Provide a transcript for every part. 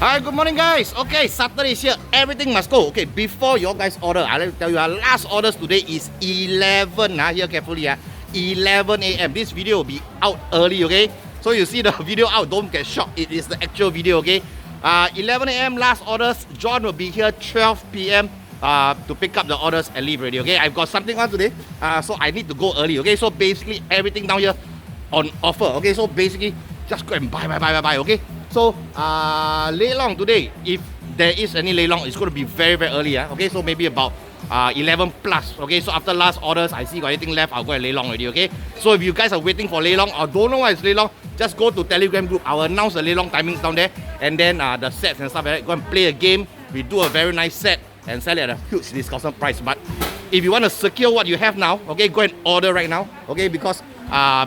Hi, good morning guys. Okay, Saturday is here. Everything must go. Okay, before you guys order, I'll tell you our last orders today is 11. Hear carefully. 11 a.m. This video will be out early, okay? So you see the video out, don't get shocked. It is the actual video, okay? 11 a.m. last orders. John will be here 12 p.m. To pick up the orders and leave already, okay? I've got something on today, so I need to go early, okay? So basically everything down here on offer, okay? So basically just go and buy, okay? So, lay long today, if there is any lay long, it's going to be very, very early, okay? So maybe about 11 plus, okay? So after last orders, I see got anything left, I'll go and lay long already, okay? So if you guys are waiting for lay long or don't know what is lay long, just go to Telegram group. I'll announce the lay long timings down there, and then the sets and stuff like that. Go and play a game. We do a very nice set and sell it at a huge discounted price. But if you want to secure what you have now, okay, go and order right now, okay? Because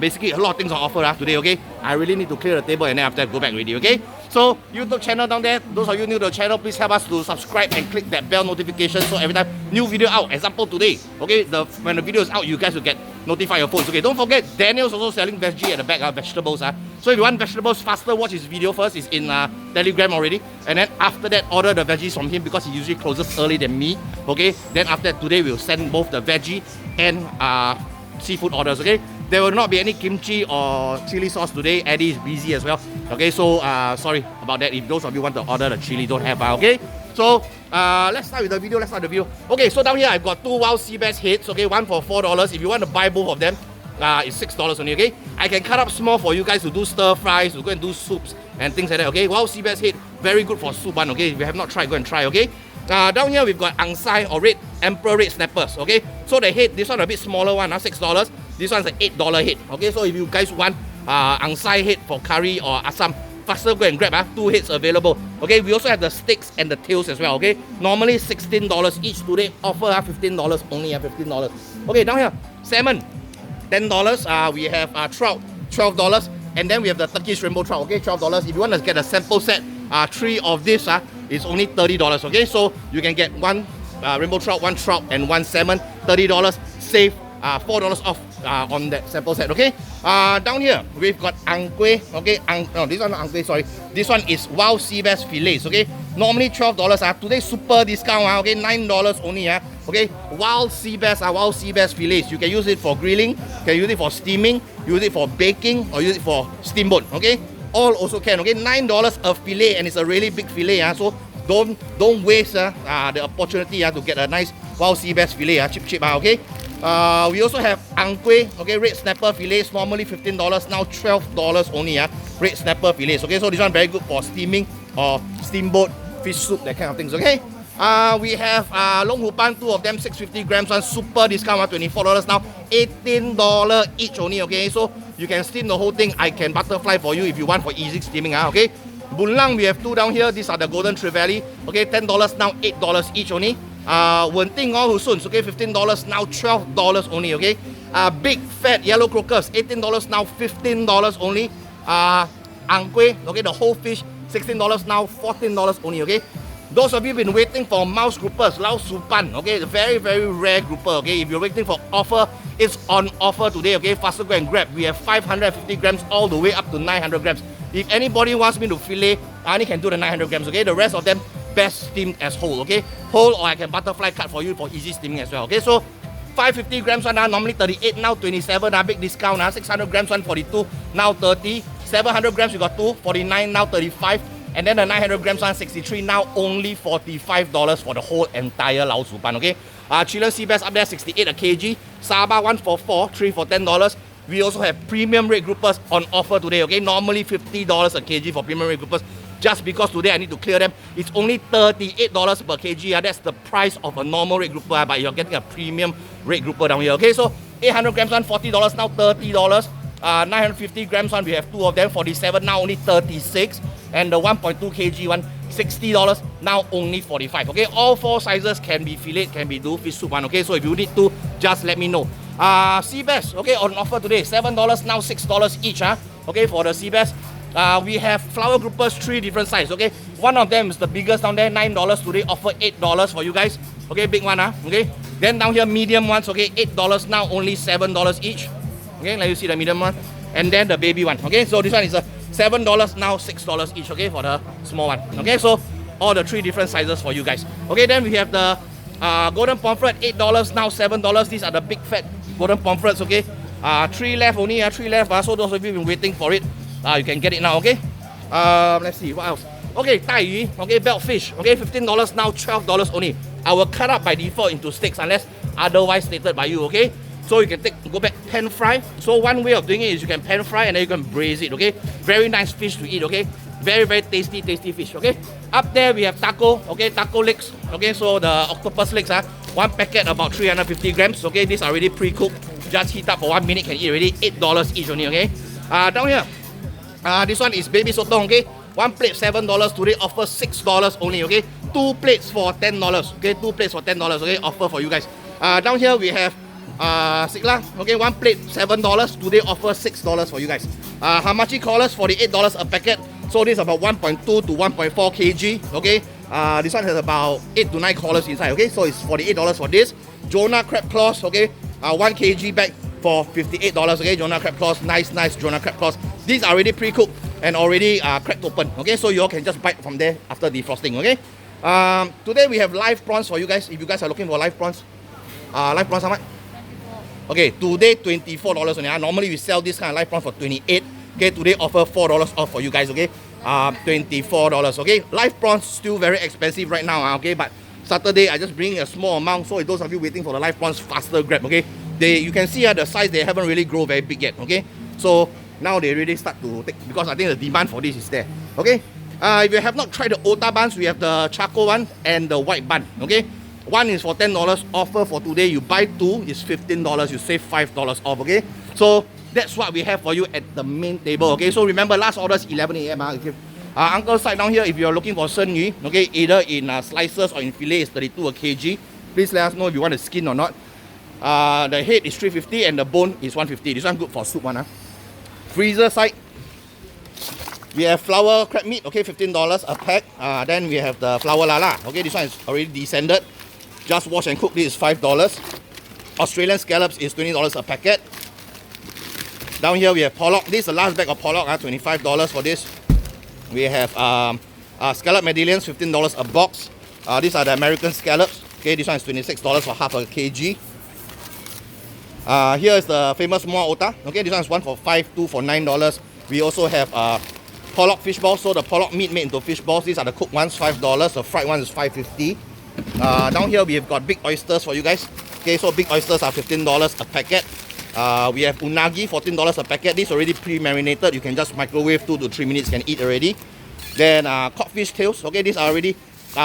basically a lot of things on offer today, okay? I really need to clear the table and then after go back already, okay? So YouTube channel down there, those of you new to the channel, please help us to subscribe and click that bell notification so every time new video out, example today, okay, when the video is out, you guys will get notified your phones, okay? Don't forget, Daniel's also selling veggie at the back, vegetables, So if you want vegetables faster, watch his video first. It's in Telegram already, and then after that, order the veggies from him because he usually closes early than me, okay? Then after that, today we'll send both the veggie and seafood orders, okay? There will not be any kimchi or chili sauce today. Eddie is busy as well. Okay, so sorry about that. If those of you want to order the chili, don't have, okay? So let's start with the video. Okay, so down here I've got two wild sea bass heads. Okay, one for $4. If you want to buy both of them, it's $6 only. Okay, I can cut up small for you guys to do stir fries, to go and do soups and things like that. Okay, wild sea bass head, very good for soup one. Okay, if you have not tried, go and try. Okay. Down here we've got Angsai or red emperor red snappers. Okay, so the head, this one a bit smaller one, $6. This one's an $8 head. Okay, so if you guys want Angsai head for curry or asam, faster go and grab. Two heads available. Okay, we also have the steaks and the tails as well. Okay, normally $16 each. Today offer $15 only. $15. Okay, down here salmon $10. We have trout $12, and then we have the Turkish rainbow trout. Okay, $12. If you want to get a sample set, 3 of this it's only $30. Okay, so you can get one rainbow trout, one trout, and one salmon. $30. Save $4 off on that sample set. Okay. Down here we've got angkwe. Okay, no, this one not angkwe. Sorry, this one is wild sea bass fillets. Okay, normally $12. Today super discount. Okay, $9 only. Okay, wild sea bass fillets. You can use it for grilling, you can use it for steaming, use it for baking, or use it for steamboat. Okay, all also can. Okay, $9 a fillet, and it's a really big fillet. So don't waste the opportunity to get a nice wild sea bass fillet. Cheap. Okay. We also have angkwe, okay, red snapper fillets, normally $15, now $12 only, red snapper fillets. Okay, so this one very good for steaming or steamboat, fish soup, that kind of things. Okay. We have long hupan, 2 of them, 650 grams, one super discount, $24 now, $18 each only. Okay, so you can steam the whole thing. I can butterfly for you if you want for easy steaming. Okay. Bunlang, we have 2 down here. These are the golden trevally. Okay, $10 now, $8 each only. Wen Ting All Husuns, okay, $15 now, $12 only. Okay. Big fat yellow crocus, $18 now, $15 only. Angkwe, okay, the whole fish, $16 now, $14 only. Okay. Those of you been waiting for mouse groupers, Lao Supan, okay, the very, very rare grouper. Okay, if you're waiting for offer, it's on offer today. Okay, faster go and grab. We have 550 grams all the way up to 900 grams. If anybody wants me to fillet, I only can do the 900 grams. Okay, the rest of them best steamed as whole. Okay, whole, or I can butterfly cut for you for easy steaming as well. Okay, so 550 grams one normally 38, now 27. Big discount. 600 grams one 42, now 30. 700 grams you got 2, 49, now 35. And then the 900 grams one 63, now only $45 for the whole entire Lao Supan. Okay, Chilean sea bass up there 68 a kg. Saba 1 for 4, 3 for $10. We also have premium red groupers on offer today. Okay, normally $50 a kg for premium red groupers. Just because today I need to clear them, it's only $38 per kg. That's the price of a normal red grouper, but you're getting a premium red grouper down here. Okay, so 800 grams one $40, now $30. 950 grams one, we have 2 of them, 47, now only 36. And the 1.2 kg one, $60, now only 45. Okay, all 4 sizes can be fillet, can be do fish soup one. Okay, so if you need to, just let me know. Sea bass, okay, on offer today, $7, now $6 each. Okay, for the sea bass. We have flower groupers, 3 different sizes. Okay, one of them is the biggest down there, $9 today, offer $8 for you guys. Okay, big one. Okay, then down here medium ones. Okay, $8, now only $7 each. Okay, let you see the medium one, and then the baby one. Okay, so this one is a $7, now $6 each, okay, for the small one. Okay, so all the 3 different sizes for you guys. Okay, then we have the golden pomfret, $8, now $7. These are the big fat golden pomfrets, okay. 3 left only, 3 left. So those of you who've been waiting for it, you can get it now, okay. Let's see, what else? Okay, tai yu, okay, belt fish, okay, $15, now $12 only. I will cut up by default into steaks unless otherwise stated by you, okay. So you can go back pan fry. So one way of doing it is you can pan fry and then you can braise it, okay. Very nice fish to eat, okay. Very, very tasty fish, okay. Up there we have taco, okay, taco legs, okay. So the octopus legs, one packet about 350 grams, okay. These are already pre-cooked. Just heat up for 1 minute, can eat already. $8 each only, okay. Down here, this one is baby sotong, okay. One plate $7. Today offer $6 only, okay. 2 plates for $10, okay. 2 plates for $10, okay. Offer for you guys. Down here we have sikla, okay. 1 plate $7. Today offer $6 for you guys. Hamachi collars $48 a packet. So this is about 1.2 to 1.4 kg, okay. This one has about 8 to 9 collars inside, okay. So it's $48 for this. Jonah crab claws, okay. 1 kg bag for $58, okay. Jonah crab claws, nice Jonah crab claws. These are already pre-cooked and already cracked open, okay. So you all can just bite from there after defrosting, okay. Today we have live prawns for you guys. If you guys are looking for live prawns, how much? Okay, today $24 only. Normally we sell this kind of live prawns for $28. Okay, today offer $4 off for you guys, okay. $24, okay. Live prawns still very expensive right now, okay. But Saturday I just bring a small amount, so those of you waiting for the live prawns, faster grab, okay. You can see the size, they haven't really grown very big yet, okay. So now they really start to take, because I think the demand for this is there, okay. If you have not tried the Ota buns, we have the charcoal one and the white bun, okay. One is for $10, offer for today. You buy 2 is $15, you save $5 off, okay. So that's what we have for you at the main table, okay. So remember, last order is 11 AM. Okay. Uncle side down here, if you're looking for Shen Yu, okay, either in slices or in fillet, is 32 a kg. Please let us know if you want the skin or not. The head is 350 and the bone is 150. This one good for soup one. Freezer side, we have flour crab meat, okay, $15 a pack. Then we have the flour lala, okay, this one is already descended. Just wash and cook, this is $5. Australian scallops is $20 a packet. Down here we have pollock. This is the last bag of pollock, $25 for this. We have scallop medallions, $15 a box. These are the American scallops. Okay, this one is $26 for half a kg. Here is the famous Muar Ota. Okay, this one is 1 for $5, 2 for $9. We also have pollock fish balls. So the pollock meat made into fish balls. These are the cooked ones, $5. The fried ones is $5.50. Down here we have got big oysters for you guys. Okay, so big oysters are $15 a packet. We have unagi, $14 a packet. This is already pre-marinated. You can just microwave 2 to 3 minutes, can eat already. Then codfish tails. Okay, these are already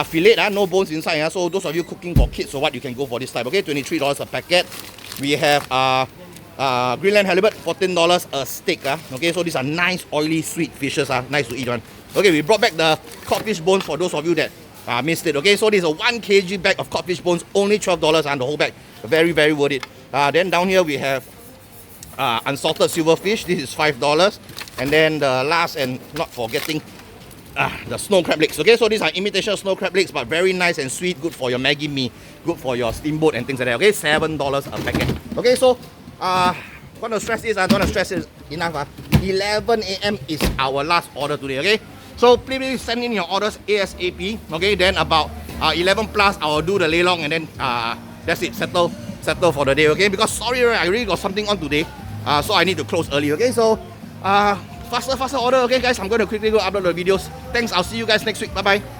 fillet, no bones inside. So those of you cooking for kids or what, you can go for this type. Okay, $23 a packet. We have Greenland halibut, $14 a steak. Okay, so these are nice oily sweet fishes. Nice to eat one. Okay, we brought back the codfish bones for those of you that missed it. Okay, so this is a 1 kg bag of codfish bones, only $12 and the whole bag. Very, very worth it. Then down here we have unsalted silverfish. This is $5. And then the last and not forgetting, the snow crab legs. Okay, so these are imitation snow crab legs, but very nice and sweet, good for your Maggi mee, good for your steamboat and things like that. Okay, $7 a packet. Okay, so want to stress this, I don't want to stress this enough. 11 AM is our last order today. Okay, so please send in your orders ASAP. Okay, then about 11 plus I will do the leilong and then that's it, settle for the day. Okay, because sorry, I really got something on today, so I need to close early. Okay, so faster order. Okay guys, I'm going to quickly go upload the videos. Thanks, I'll see you guys next week. Bye bye.